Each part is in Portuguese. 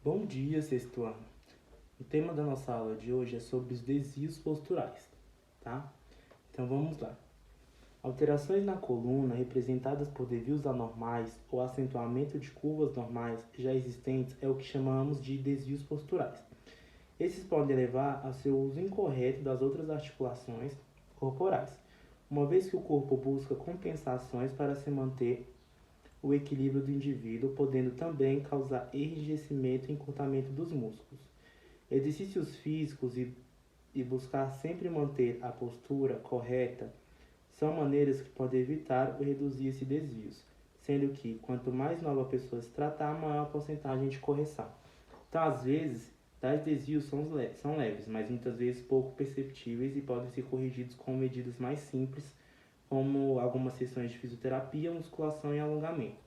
Bom dia, sexto ano. O tema da nossa aula de hoje é sobre os desvios posturais, tá? Então vamos lá. Alterações na coluna representadas por desvios anormais ou acentuamento de curvas normais já existentes é o que chamamos de desvios posturais. Esses podem levar ao seu uso incorreto das outras articulações corporais, uma vez que o corpo busca compensações para se manter o equilíbrio do indivíduo, podendo também causar enrijecimento e encurtamento dos músculos. Exercícios físicos e buscar sempre manter a postura correta são maneiras que podem evitar ou reduzir esses desvios, sendo que quanto mais nova a pessoa se tratar, maior a porcentagem de correção. Então, às vezes, tais desvios são leves, mas muitas vezes pouco perceptíveis e podem ser corrigidos com medidas mais simples, como algumas sessões de fisioterapia, musculação e alongamento.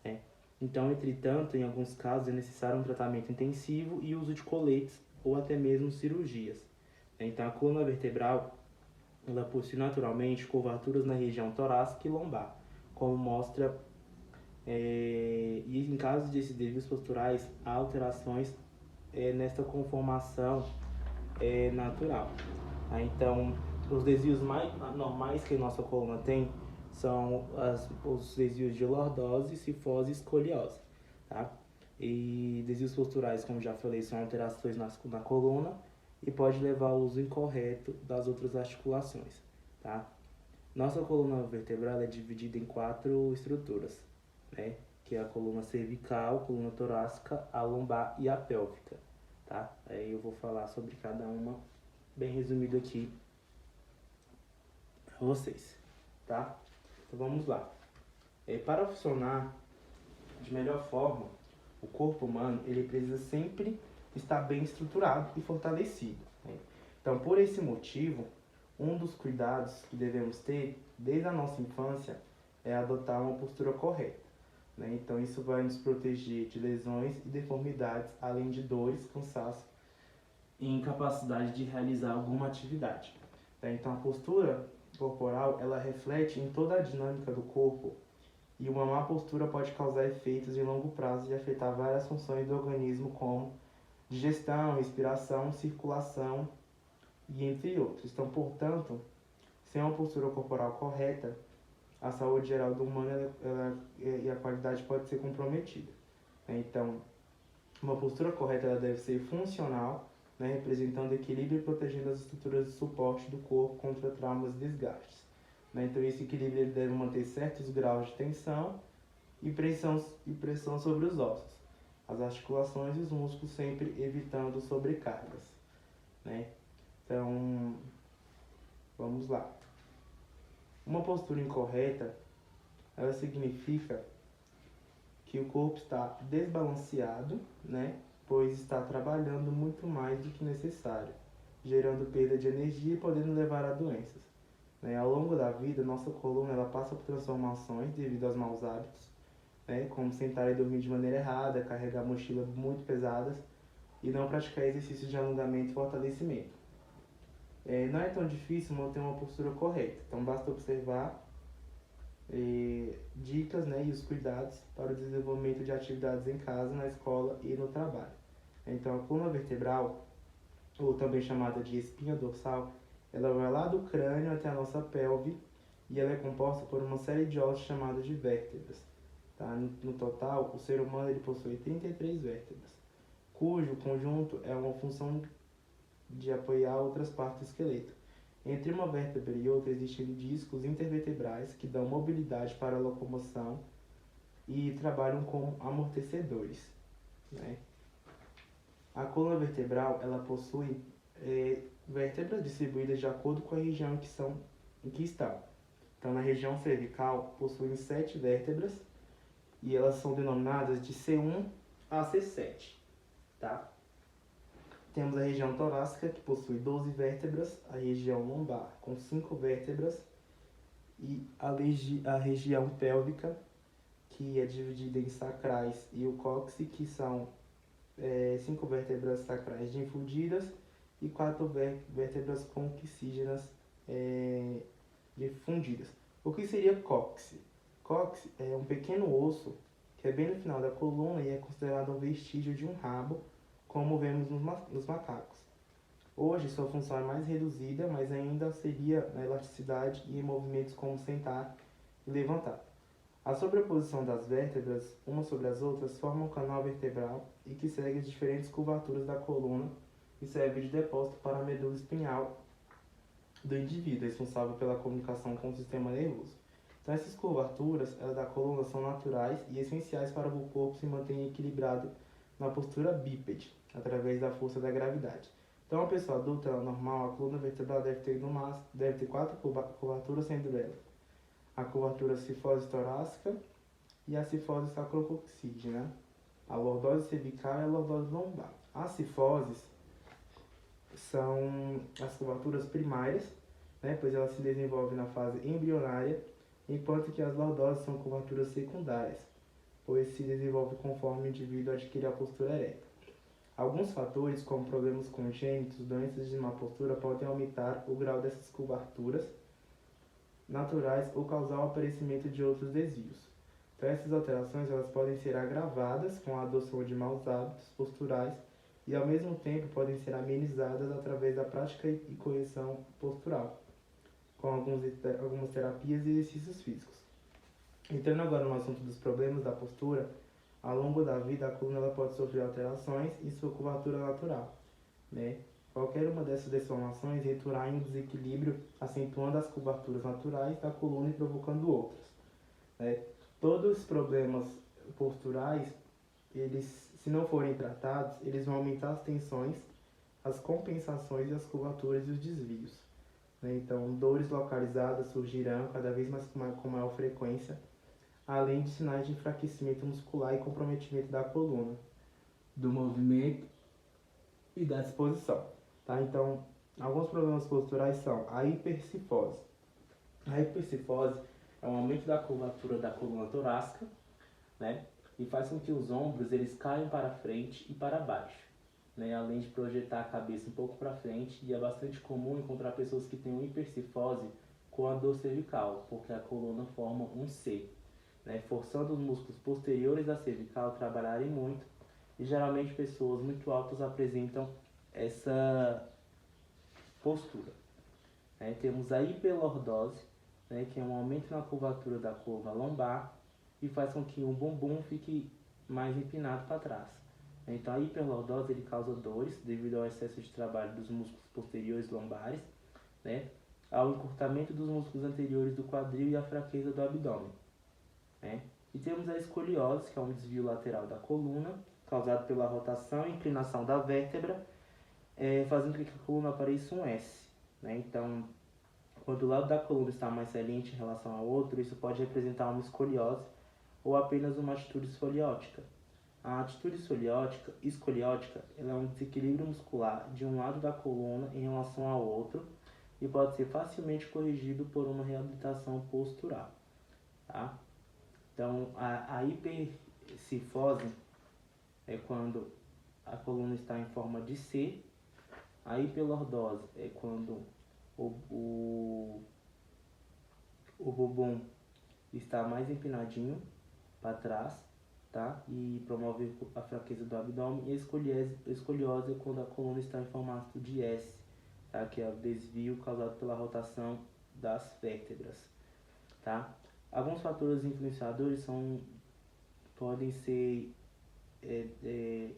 Né? Então, entretanto, em alguns casos é necessário um tratamento intensivo e uso de coletes ou até mesmo cirurgias. Então, a coluna vertebral ela possui naturalmente curvaturas na região torácica e lombar, como mostra, e em casos desses desvios posturais, há alterações nesta conformação natural. Então, os desvios mais normais que a nossa coluna tem são os desvios de lordose, cifose e escoliose. Tá? E desvios posturais, como já falei, são alterações na coluna e pode levar ao uso incorreto das outras articulações. Tá? Nossa coluna vertebral é dividida em 4 estruturas, né? Que é a coluna cervical, coluna torácica, a lombar e a pélvica. Tá? Aí eu vou falar sobre cada uma bem resumido aqui para vocês. Tá? Então vamos lá. Para funcionar de melhor forma, o corpo humano ele precisa sempre estar bem estruturado e fortalecido. Né? Então, por esse motivo, um dos cuidados que devemos ter desde a nossa infância é adotar uma postura correta. Né? Então, isso vai nos proteger de lesões e deformidades, além de dores, cansaço e incapacidade de realizar alguma atividade. Né? Então, a postura corporal ela reflete em toda a dinâmica do corpo e uma má postura pode causar efeitos em longo prazo e afetar várias funções do organismo, como digestão, respiração, circulação e entre outros. Então, portanto, sem uma postura corporal correta, a saúde geral do humano e a qualidade pode ser comprometida. Então, uma postura correta ela deve ser funcional, né, representando equilíbrio e protegendo as estruturas de suporte do corpo contra traumas e desgastes. Né? Então, esse equilíbrio ele deve manter certos graus de tensão e pressão sobre os ossos, as articulações e os músculos, sempre evitando sobrecargas. Né? Então, vamos lá. Uma postura incorreta, ela significa que o corpo está desbalanceado, né? Pois está trabalhando muito mais do que necessário, gerando perda de energia e podendo levar a doenças. Né? Ao longo da vida, nossa coluna ela passa por transformações devido aos maus hábitos, né? Como sentar e dormir de maneira errada, carregar mochilas muito pesadas e não praticar exercícios de alongamento e fortalecimento. Não é tão difícil manter uma postura correta, então basta observar dicas, né, e os cuidados para o desenvolvimento de atividades em casa, na escola e no trabalho. Então, a coluna vertebral, ou também chamada de espinha dorsal, ela vai lá do crânio até a nossa pelve e ela é composta por uma série de ossos chamados de vértebras. Tá? No total, o ser humano ele possui 33 vértebras, cujo conjunto é uma função de apoiar outras partes do esqueleto. Entre uma vértebra e outra existem discos intervertebrais que dão mobilidade para a locomoção e trabalham como amortecedores. Né? A coluna vertebral ela possui vértebras distribuídas de acordo com a região em que estão. Então, na região cervical, possuem 7 vértebras e elas são denominadas de C1 a C7. Tá? Temos a região torácica, que possui 12 vértebras, a região lombar, com 5 vértebras, e a região pélvica, que é dividida em sacrais e o cóccix, que são 5 vértebras sacrais difundidas e 4 vértebras coccígenas difundidas. O que seria cóccix? Cóccix é um pequeno osso que é bem no final da coluna e é considerado um vestígio de um rabo, como vemos nos macacos. Hoje, sua função é mais reduzida, mas ainda auxilia na elasticidade e em movimentos como sentar e levantar. A sobreposição das vértebras, umas sobre as outras, forma um canal vertebral e que segue as diferentes curvaturas da coluna e serve de depósito para a medula espinhal do indivíduo, responsável pela comunicação com o sistema nervoso. Então, essas curvaturas da coluna são naturais e essenciais para que o corpo se mantenha equilibrado na postura bípede, através da força da gravidade. Então, uma pessoa adulta normal, a coluna vertebral deve ter 4 curvaturas, sendo ela a curvatura cifose torácica e a cifose sacrococcígea, né? A lordose cervical e a lordose lombar. As cifoses são as curvaturas primárias, né? Pois elas se desenvolvem na fase embrionária, enquanto que as lordoses são curvaturas secundárias, pois se desenvolve conforme o indivíduo adquire a postura ereta. Alguns fatores, como problemas congênitos, doenças de má postura, podem aumentar o grau dessas curvaturas naturais ou causar o aparecimento de outros desvios. Então, essas alterações elas podem ser agravadas com a adoção de maus hábitos posturais e, ao mesmo tempo, podem ser amenizadas através da prática e correção postural, com algumas terapias e exercícios físicos. Entrando agora no assunto dos problemas da postura, ao longo da vida, a coluna ela pode sofrer alterações em sua curvatura natural, né? Qualquer uma dessas deformações redurá em um desequilíbrio, acentuando as curvaturas naturais da coluna e provocando outras, né? Todos os problemas posturais, eles, se não forem tratados, eles vão aumentar as tensões, as compensações e as curvaturas e os desvios, né? Então, dores localizadas surgirão cada vez mais com maior frequência, além de sinais de enfraquecimento muscular e comprometimento da coluna, do movimento e da disposição. Tá? Então, alguns problemas posturais são a hipercifose. A hipercifose é um aumento da curvatura da coluna torácica, né? E faz com que os ombros eles caiam para frente e para baixo, né? Além de projetar a cabeça um pouco para frente, e é bastante comum encontrar pessoas que têm uma hipercifose com a dor cervical, porque a coluna forma um C, né? Forçando os músculos posteriores da cervical a trabalharem muito, e geralmente pessoas muito altas apresentam essa postura, né? Temos a hiperlordose, né, que é um aumento na curvatura da curva lombar e faz com que o bumbum fique mais empinado para trás. Então, a hiperlordose ele causa dores devido ao excesso de trabalho dos músculos posteriores lombares, né, ao encurtamento dos músculos anteriores do quadril e à fraqueza do abdômen, né? E temos a escoliose, que é um desvio lateral da coluna, causado pela rotação e inclinação da vértebra, fazendo com que a coluna pareça um S, né? Então, quando o lado da coluna está mais saliente em relação ao outro, isso pode representar uma escoliose ou apenas uma atitude escoliótica. A atitude escoliótica ela é um desequilíbrio muscular de um lado da coluna em relação ao outro e pode ser facilmente corrigido por uma reabilitação postural. Tá? Então, a hipercifose é quando a coluna está em forma de C. A hiperlordose é quando o bumbum está mais empinadinho para trás, tá? E promove a fraqueza do abdômen. E a escoliose é quando a coluna está em formato de S, tá? Que é o desvio causado pela rotação das vértebras, tá? Alguns fatores influenciadores podem ser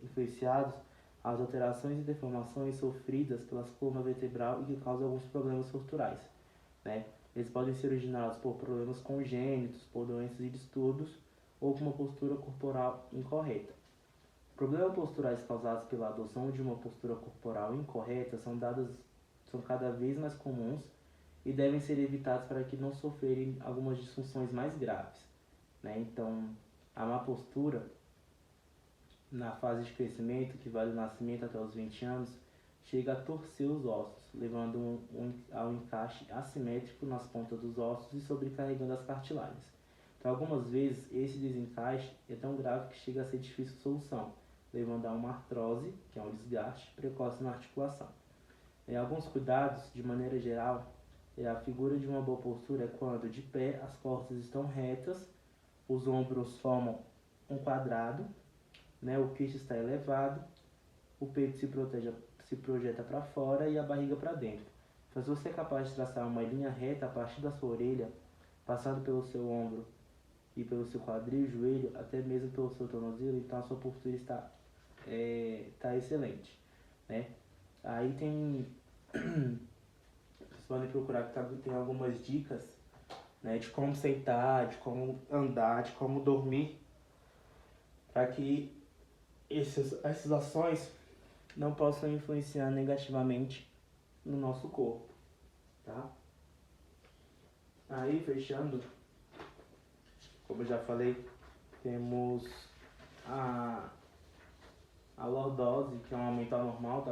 influenciados as alterações e deformações sofridas pela coluna vertebral e que causam alguns problemas posturais, né? Eles podem ser originados por problemas congênitos, por doenças e distúrbios ou por uma postura corporal incorreta. Problemas posturais causados pela adoção de uma postura corporal incorreta são cada vez mais comuns e devem ser evitados para que não sofrerem algumas disfunções mais graves, né? Então, a má postura na fase de crescimento, que vai do nascimento até os 20 anos, chega a torcer os ossos, levando ao encaixe assimétrico nas pontas dos ossos e sobrecarregando as cartilagens. Então, algumas vezes, esse desencaixe é tão grave que chega a ser difícil de solução, levando a uma artrose, que é um desgaste precoce na articulação. Alguns cuidados, de maneira geral, a figura de uma boa postura é quando, de pé, as costas estão retas, os ombros formam um quadrado, né? O queixo está elevado, o peito se projeta para fora e a barriga para dentro. Mas você é capaz de traçar uma linha reta a partir da sua orelha, passando pelo seu ombro e pelo seu quadril, joelho, até mesmo pelo seu tornozelo, então a sua postura está excelente, né? Aí vocês podem procurar que tem algumas dicas, né, de como sentar, de como andar, de como dormir, para que essas ações não possam influenciar negativamente no nosso corpo, tá? Aí, fechando, como eu já falei, temos a lordose, que é um aumento anormal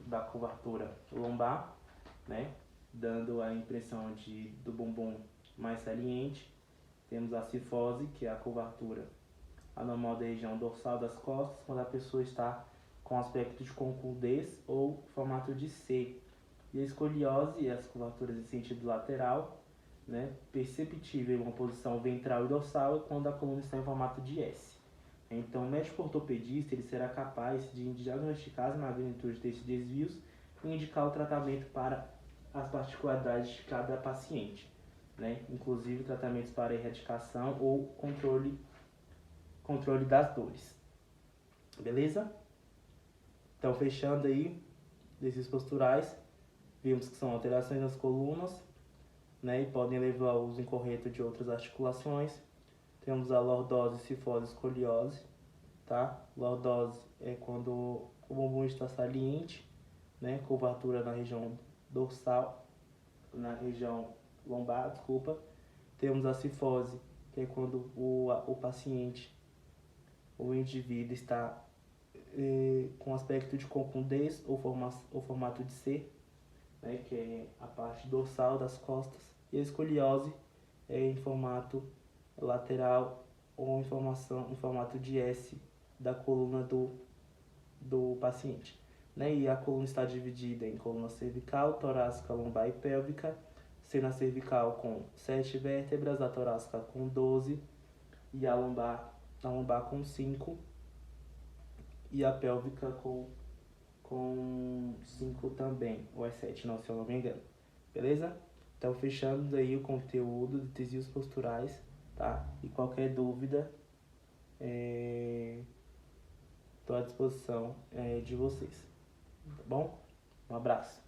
da curvatura lombar, né? Dando a impressão do bumbum mais saliente. Temos a cifose, que é a curvatura anormal da região dorsal das costas, quando a pessoa está com aspecto de concordez ou formato de C. E a escoliose, as curvaturas em sentido lateral, né, perceptível em uma posição ventral e dorsal, é quando a coluna está em formato de S. Então, o médico ortopedista ele será capaz de diagnosticar as magnitudes desses desvios e indicar o tratamento para as particularidades de cada paciente, né? Inclusive tratamentos para erradicação ou controle das dores. Beleza? Então, fechando aí, desses posturais, vimos que são alterações nas colunas, né, e podem levar ao uso incorreto de outras articulações. Temos a lordose, cifose, escoliose, tá? Lordose é quando o bumbum está saliente, né, curvatura na região dorsal, na região lombar, desculpa. Temos a cifose, que é quando o paciente, o indivíduo está com aspecto de concundez ou formato de C, né, que é a parte dorsal das costas, e a escoliose é em formato lateral ou em formato de S da coluna do paciente. Né? E a coluna está dividida em coluna cervical, torácica, lombar e pélvica, sendo a cervical com 7 vértebras, a torácica com 12 e a lombar com 5 e a pélvica com 5 também, ou é 7, não, se eu não me engano. Beleza? Então, fechando aí o conteúdo de desvios posturais, tá? E qualquer dúvida, estou à disposição de vocês, tá bom? Um abraço.